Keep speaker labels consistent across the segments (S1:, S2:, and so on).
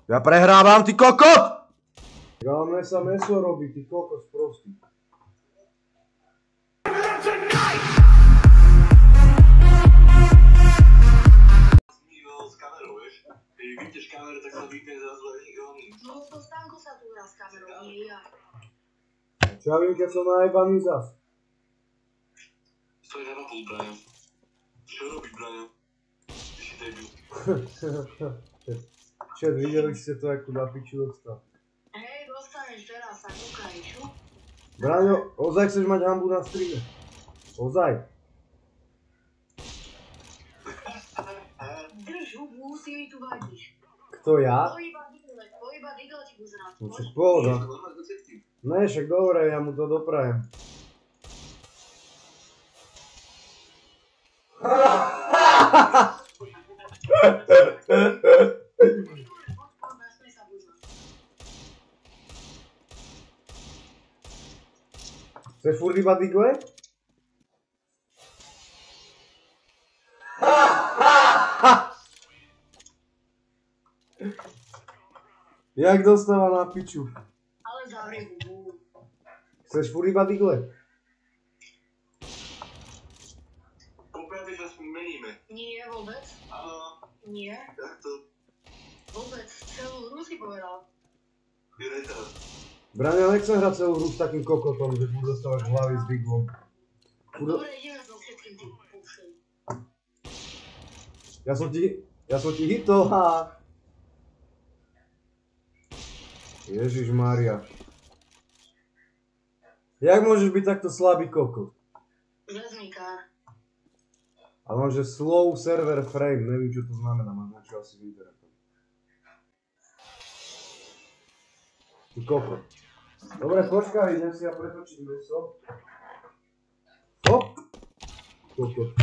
S1: Ja prehrávam, ty kokot!
S2: Hlavne sa meso robí, ty kokos prostý.
S3: S kamerou, vieš? Keď vypneš kameru, tak sa vypne zrazu aj veľmi.
S4: No to Stanko sa tu hrá s kamerou, nie ja.
S2: Čo ja viem, keď som najebaný zas?
S3: Stojí na papul, Braňo. Čo robí, Braňo? Ty si debil.
S2: Čet, videli ste to, ako na piču dostal.
S4: Hej, dostaneš teraz sa kúkaj, čo?
S2: Braňo, ozaj chceš mať hambu na streame? Ozaj.
S4: Drž hubu, si mi tu vadíš.
S2: Kto ja?
S4: To iba digle ti buzrá.
S2: No však pohoda. Ne, však dobre, ja mu to doprajem. Chceš furt iba digle? Jak dostáva na piču?
S4: Ale zavri hubu.
S2: Chceš furt iba digle?
S3: Popiaty sa meníme.
S4: Nie, vôbec.
S3: Áno,
S4: Nie,
S3: jak to?
S4: vôbec. Celú hru si povedal.
S3: Je retard.
S2: Braňo, nechcem hrať celú hru s takým kokotom, že furt dostávaš hlavy s diglom.
S4: Dobre, ideme so všetkým tým púšem.
S2: Ja som ti hitol, ha. Ježišmária. Jak môžeš byť takto slabý kokot?
S4: Zezmikár.
S2: Ale mám, že slow server frame, neviem čo to znamená, mám čo asi v internetu. Ty kokot. Dobre, počkaj, idem si ja pretočiť meso. Hop! Kokot.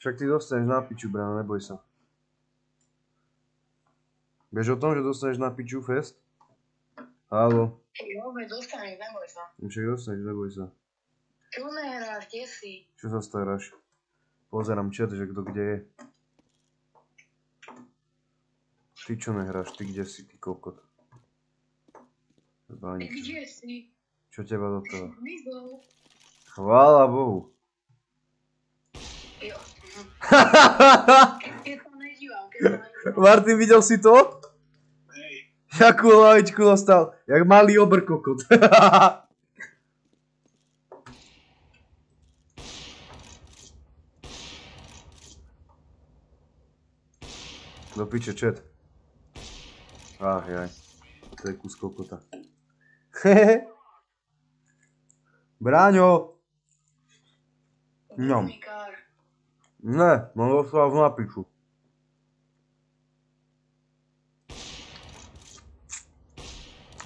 S2: Však ty dostaneš na piču, bráno, neboj sa. Vieš o tom, že dostaneš na piču fest? Haló.
S4: Jo, dostaneš, neboj sa.
S2: Však dostaneš, neboj sa.
S4: Čo nehráš, kde si?
S2: Čo sa staráš? Pozerám chat, že kto kde je. Ty čo nehráš? Ty kde si, ty kokot?
S4: Ty kde si?
S2: Čo teba do toho?
S4: Mizol.
S2: Chvála Bohu.
S4: Jo. Keď sa nedívam,
S2: Martin, videl si to?
S3: Hej.
S2: Jakú hlavičku dostal? Jak malý obr kokot. Do piče chat. Ach jaj. To je kus kokota. Hehe. Bráňo. Ňom.
S4: Zezmikár.
S2: Ne, mám dostal na piču.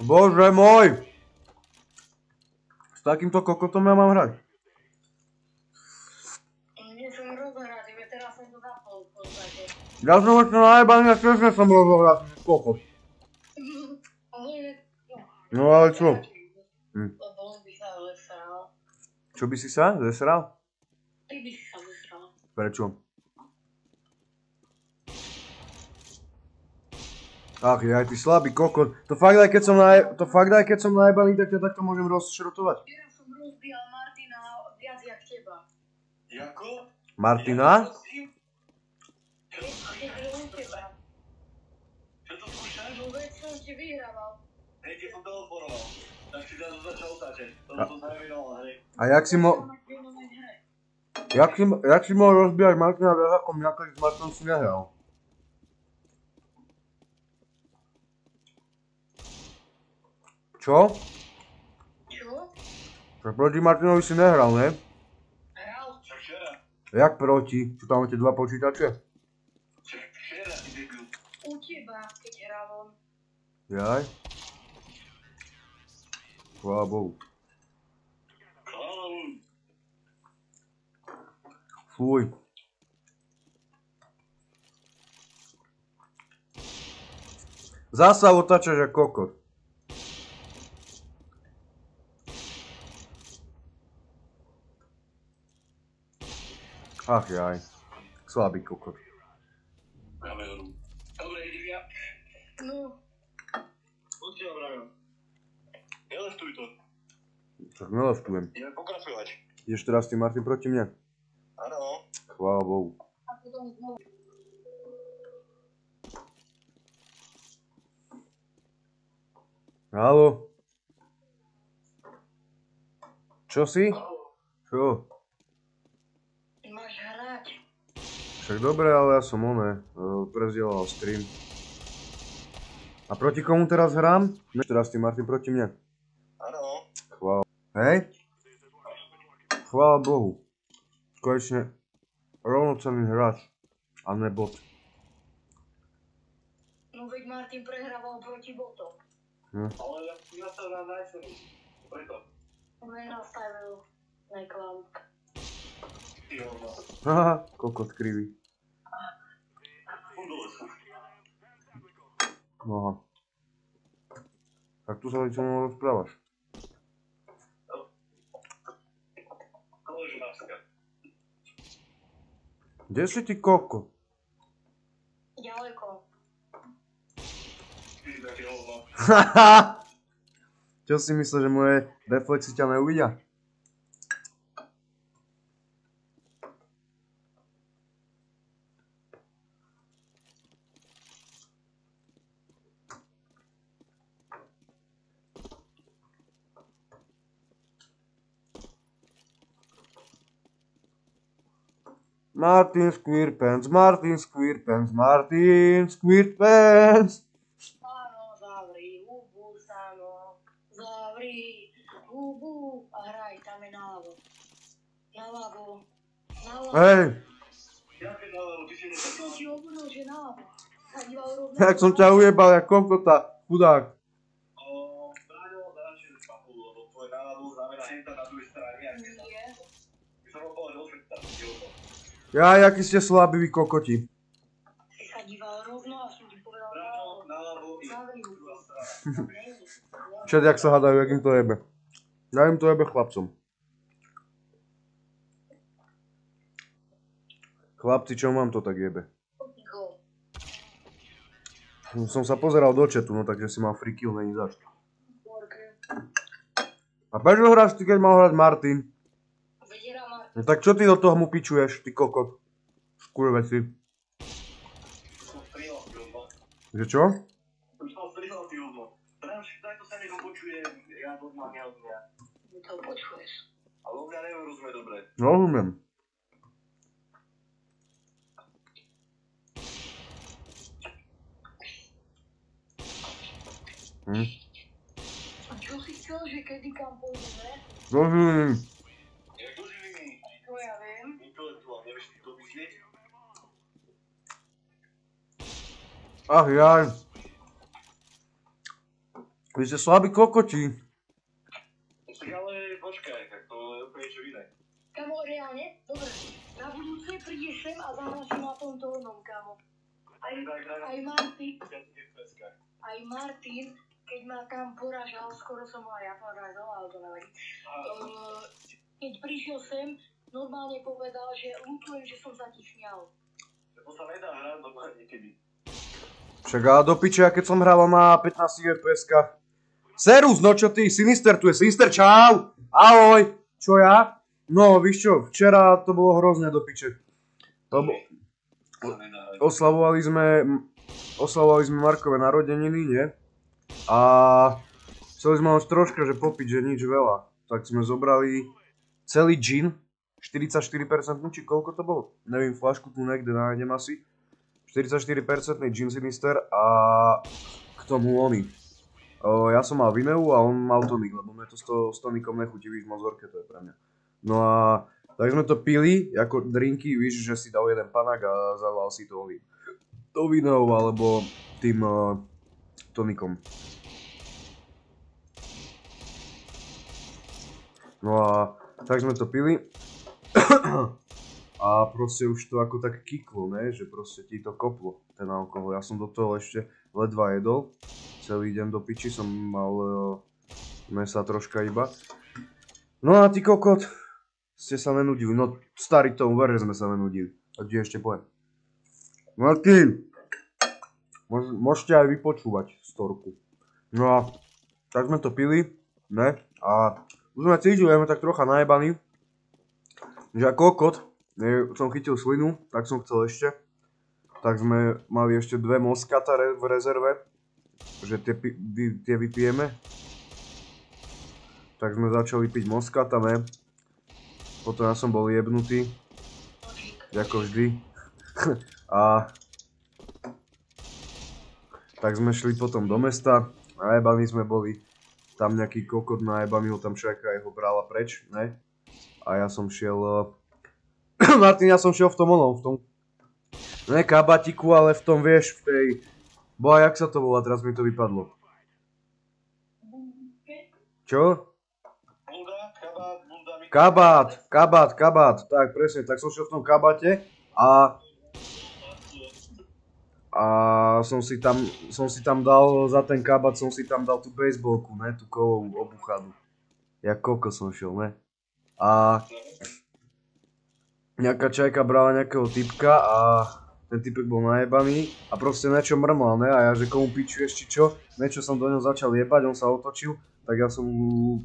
S2: Bože môj! S takýmto kokotom ja mám hrať.
S4: Nesem rozohrať, veď teraz som to zapol v podstate.
S2: Ja som ešte najebaný a tiež som rozohrať kokot.
S4: Ale...
S2: No ale čo?
S4: Lebo on by sa zesral.
S2: Čo by si sa zesral?
S4: Ty by si sa zesral.
S2: Prečo? Ach jaj, ty slabý kokot. To fakt aj keď som najebaný, tak ťa takto môžem rozšrotovať.
S4: Včera som rozbíjal Martina viac jak teba.
S3: Jako?
S2: Martina?
S4: Keď bol u teba.
S3: Čo to skúšaš?
S4: No veď som ti vyhrával.
S3: Hej, keď som teleforoval. Tak si zrazu začal otáčať. To som zavedal, hej.
S2: A jak si mohol rozbíjať Martina viac ako mňa, keď s Martinom si nehral? Čo?
S4: Čo?
S2: Tak proti Martinovi si nehral, ne?
S4: Hral?
S3: Čo včera?
S2: Jak proti? Čo tam máte dva počítače?
S3: Čo včera, ty debil.
S4: U teba, keď hral on.
S2: Jaj. Chvála Bohu.
S3: Chvála Bohu.
S2: Fuj. Zasa otáčaš ako kokot. Ach jaj, slabý kokot.
S3: Kameru.
S4: No,
S3: Poď ti obravím. Nelestuj to.
S2: Tak nelestujem.
S3: Ideme pokračovať.
S2: Ideš teraz ty, Martin, proti mne?
S3: Áno.
S2: Chvála Bohu.
S4: a potom znovu.
S2: Haló? Čo si? Čo?
S4: Máš hrať.
S2: Však dobre, ale ja som prezdielal stream. A proti komu teraz hrám? Teraz ty, Martin, proti mne.
S3: Áno.
S2: Chvála. Hej? Chvála Bohu. Konečne rovnocenný hráč. A ne bot.
S4: No veď Martin prehrával proti botom.
S3: Ale ja sa na najcený. Preto.
S4: On nenastavil neklam.
S2: Haha, kokot krivý. Aha. Tak tu sa niečo mnou rozprávaš. Kde si ty, koko?
S4: Ďaleko.
S2: Haha! Čo si myslíš, že moje reflexy ťa neuvidia? Martin Squirpants, Martin Squirpants, Martin Squirpants.
S4: Áno, zavri hubu, Sano. Zavri hubu a hraj, tam je naľavo. Naľavo. Naľavo.
S2: Hej,
S3: Jaké naľavo, ty si
S4: Čo ti obudol, že naľavo? Sa díval rovno.
S2: jak som ťa ujebal, jak kokota, chudák.
S3: Bráňo, radšej spachu, lebo tvoje naľavo znamená henta na druhej strane.
S4: Nie.
S3: By som ho povedal odšektať,
S2: Ja, jaký ste slabí vy kokoti.
S4: Si sa díval rovno a som ti povedal
S3: Bráňo,
S4: naľavo.
S3: naľavo i
S4: Zavri hubu.
S3: druhá strana.
S2: Čet, jak sa hádajú, jak im to jebe. Ja im to jebe chlapcom. Chlapci, čo mám to tak jebe?
S4: Go.
S2: Som sa pozeral do chatu, no takže si mal free kill, není zač.
S4: Borke.
S2: A prečo hráš ty, keď mal hrať Martin?
S4: Vediera Martin.
S2: No tak čo ty do toho mu pičuješ, ty kokot? Skurveci.
S3: Som strieľal, ty odno.
S2: Že čo?
S3: Som strieľal, ty odno. Bráňo, takto sa mi ho počuje, ja normálne od mňa.
S4: My to počuješ.
S3: Ale on mňa neviem rozumieť dobre.
S2: Rozumiem.
S4: A čo si chcel, že kedy kam pôjdeme?
S2: Rozumiem.
S3: Jak do živiny,
S4: To ja viem.
S3: intelektuálne, nevieš si to myslieť?
S2: Ach jaj. Vy ste slabí kokoti.
S3: Tak ale počkaj, tak to je úplne niečo iné.
S4: Kamo, reálne? Dobre. Na budúce prídeš sem a zahráš si na tomto onom, kamo. Aj Martin, aj Martin, keď ma tam poražal, skoro som ho aj ja poražal, ale to nevadí. Keď prišiel sem, normálne povedal, že ľutujem, že som sa ti smial.
S3: To sa nedá hrať normálne niekedy.
S2: Však ale do piče, ja keď som hral na 15 FPS-kách. Serus, no čo ty, Sinister tu je, Sinister, čau! Ahoj! Čo ja? No, víš čo, včera to bolo hrozné do piče. Lebo oslavovali sme Markové narodeniny, nie? A chceli sme už troška, že popiť, že nič veľa. Tak sme zobrali celý gin, 44%, či koľko to bolo? Neviem, flašku tu niekde nájdem asi. 44% gin Sinister a k tomu oni. Ja som mal Vineu a on mal tonik, lebo mne to s tonikom nechutí, víš, moc horké to je pre mňa. No a tak sme to pili, ako drinky, víš, že si dal jeden panák a zaval si to oným. To Vineu alebo tým tonikom. No a tak sme to pili. A proste už to ako tak kiklo, ne? Že proste ti to koplo, ten alkohol. Ja som do toho ešte ledva jedol. Celý deň do piči som mal mesa troška iba. No a ty kokot, ste sa nenudili. No starý tomu ver, že sme sa nenudili. A kde ešte poviem. Martin! Môžete aj vypočúvať storku. No a tak sme to pili, ne? A už sme cítili, sme tak trocha najebaní, že ako kokot, som chytil slinu, tak som chcel ešte. Tak sme mali ešte 2 Moscata v rezerve, že tie vypijeme. Tak sme začali piť Moscata, ne? Potom ja som bol jebnutý, ako vždy. A tak sme šli potom do mesta, najebaní sme boli, tam nejaký kokot najebaný ho tam čaká, jeho brala preč, ne? A ja som šiel, Martin, ja som šiel v tom, ne kabatiku, ale v tom, vieš, v tej, boha, jak sa to volá, teraz mi to vypadlo. Čo? Kabát, tak presne, tak som šiel v tom kabate a som si tam dal, za ten kabát som si tam dal tú bejsbolku, ne, tú kovovú obuchadu. Jak koko som šiel, ne. A nejaká čajka brala nejakého typka a ten typek bol najebaný a proste niečo mrmlal, ne, a ja že komu pičuješ či čo, niečo som do ňoho začal jebať, on sa otočil, tak ja som mu,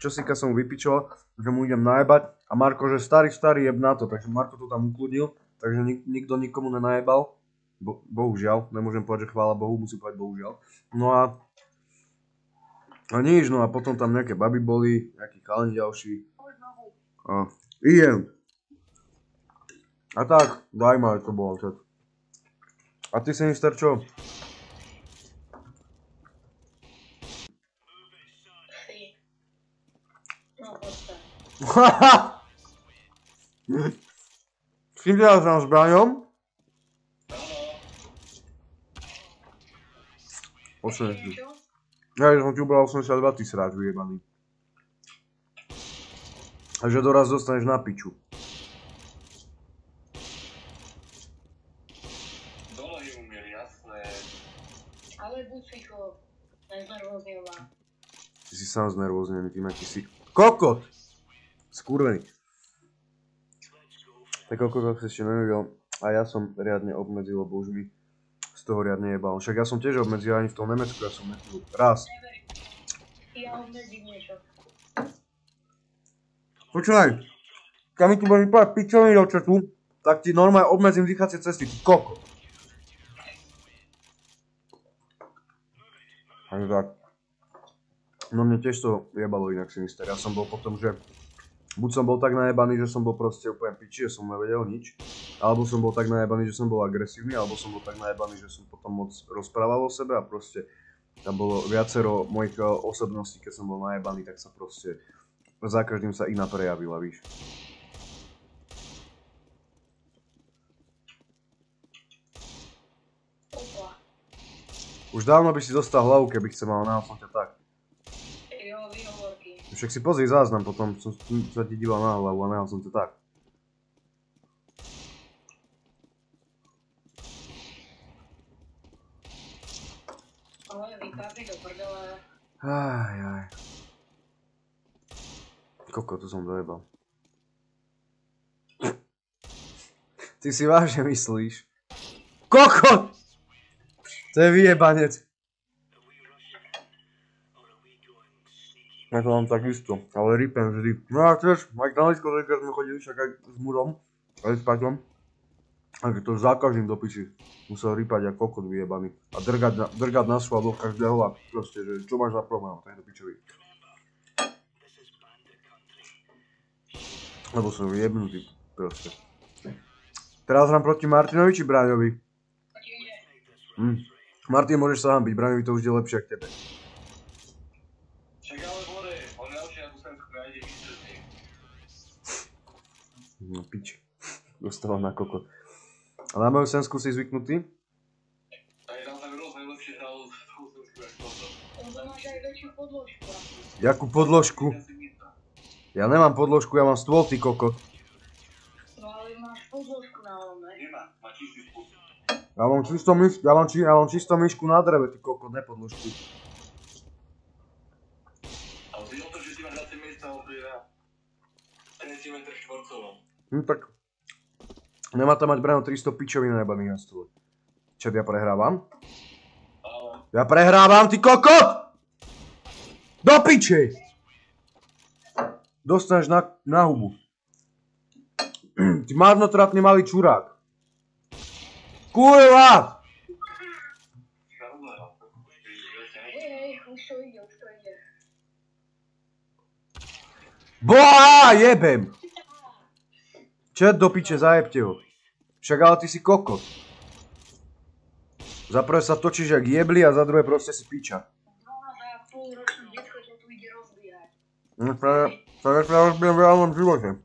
S2: čosika som mu vypičoval, že mu idem najebať a Marko, že starý jeb na to, takže Marko to tam ukludnil, takže nikto nikomu nenajebal. Bohužiaľ, nemôžem povedať, že chvála Bohu, musím povedať bohužiaľ. No a nič, no a potom tam nejaké baby boli, nejakí chalani ďalší. A idem. A tak, zaujímavé to bolo. A ty, Sinister, čo? S kým teraz nám s Braňom? Ja som ti ubral 82, ty sráč vyjebaný. Takže doraz dostaneš na piču.
S3: Dolohy umier, jasné.
S4: Ale buď ticho, neznervoznil ma.
S2: Ty si sám znervoznený, tým aký si kokot! Skurvený. Tak kokot sa ešte nevedel a ja som riadne obmedzil, lebo už mi z toho riadne jebal. Však ja som tiež obmedzil ani v tom Nemecku, ja som nepil raz.
S4: Ja obmedzím niečo.
S2: Počúvaj, keď mi tu budeš vypadať pičoviny do četu, tak ti normálne obmedzím dýchacie cesty, ty kokot. Takže tak. No mne tiež to jebalo inak, Sinister. Ja som bol potom, že buď som bol tak najebaný, že som bol proste úplne piči, že som nevedel nič. Alebo som bol tak najebaný, že som bol agresívny, alebo som bol tak najebaný, že som potom moc rozprával o sebe a proste tam bolo viacero mojich osobností, keď som bol najebaný, tak sa proste za každým sa iná prejavila, víš. Už dávno by si dostal hlavu, keby chcel, ale nahal som ťa tak.
S4: Jo, výhovorky.
S2: Však si pozri záznam, potom som sa ti díval na hlavu a nahal som ťa tak.
S4: Ale vypadli do prdele.
S2: Aj. Koko, to som dojebal. Ty si vážne myslíš? Koko! To je vyjebanec. Ja to mám takisto, ale ripem vždy. No a tiež, aj na diskotéke sme chodili však aj s Murom, aj s Paťom. Takže to za každým do piči musel ripať ako kokot vyjebaný. A drgať na svoj do každého a proste, že čo máš za problém, tak do pičovi. Lebo som jebnutý, proste. Teraz hrám proti Martinovi či Braňovi? Martin, môžeš sa hambiť, Braňovi to už je lepšie ako tebe.
S3: Však ale bore, on je lepšie na tú Slovensku nájde výsledný.
S2: No piči, dostávam na kokot. A na moju Sensku si zvyknutý?
S3: Aj tam sa Miros najlepšie hral v tú Slovensku až toto.
S4: On to máš aj väčšiu podložku.
S2: Jakú podložku? Ja nemám podložku, ja mám stôl, ty kokot.
S4: No ale máš podložku na onom, ne?
S3: Nemá, má čistý spôsob.
S2: Ja mám čisto myšku na dreve, ty kokot, ne podložku.
S3: Ale si o to, že si máš na tie miesta oprieť na 30 m štvorcovom.
S2: No tak... Nemá tam mať Brano 300 pičovín najebaných na stole. Čo, ja prehrávam?
S3: Áno.
S2: Ja prehrávam, ty kokot! Do piče! Dostaneš na hubu. Ty marnotratný malý čurák. Kurva!
S4: Hej, už to ide.
S2: Boha, jebem! Čo do piče, zajebte ho. Však ale ty si kokot. Za prvé sa točíš jak jebli a za druhé proste si piča.
S4: 12,5-ročné detko ťa tu ide rozbíjať.
S2: To je rozbijem v reálnom živote.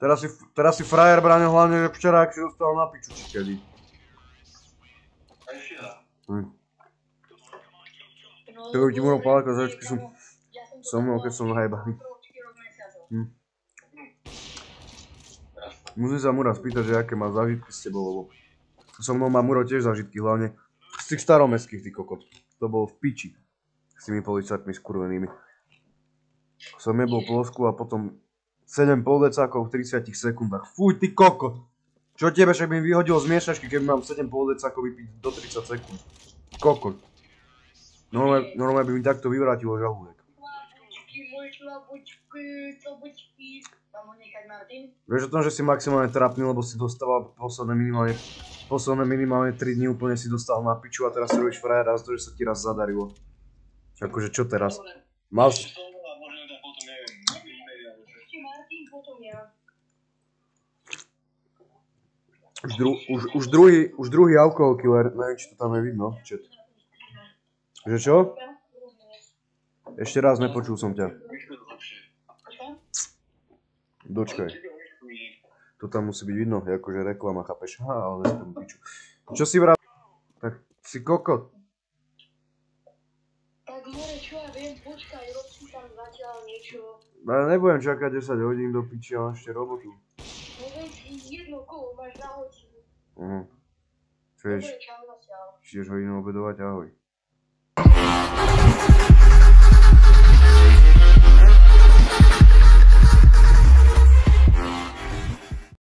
S2: Teraz si frajer Braňo, hlavne, že včera, ak si dostal na piču, či kedy.
S3: Aj včera.
S2: To by ti mohol pálko, že vždycky som so mnou, keď som hajbaný. Musím sa Mura spýtať, že aké má zážitky s tebou, lebo so mnou má Muro tiež zážitky, hlavne z tých staromestských, ty kokot. To bolo v piči s tými policajtmi skurvenými. Som nebol plosku a potom 7,5 decákov v 30 sekundách. Fuj, ty kokot! Čo tebe, však by mi vyhodil z miešačky, keby mám 7,5 decákov vypiť do 30 sekúnd. Kokot. Normálne by mi takto vyvrátilo žalúdek. Vieš o tom, že si maximálne trápny, lebo si dostával posledné minimálne 3 dní úplne si dostal na piču a teraz si robíš frajera z toho, že sa ti raz zadarilo. Akože čo teraz? Mal si... Už druhý alkohol killer, neviem, či to tam je vidno. Že čo? Ešte raz, nepočul som ťa. Dočkaj. To tam musí byť vidno, akože reklama, chápeš? Ale nespom piču. Čo si vrav... Tak si kokot.
S4: Tak more, čo ja viem, počkaj, rob si tam zatiaľ niečo.
S2: Ale nebudem čakať 10 hodín do piči, mám ešte robotu.
S4: No veď jedno kolo máš na hodinu.
S2: Čo ješ?
S4: Dobre, čau zatiaľ.
S2: Ideš hodinu obedovať, ahoj.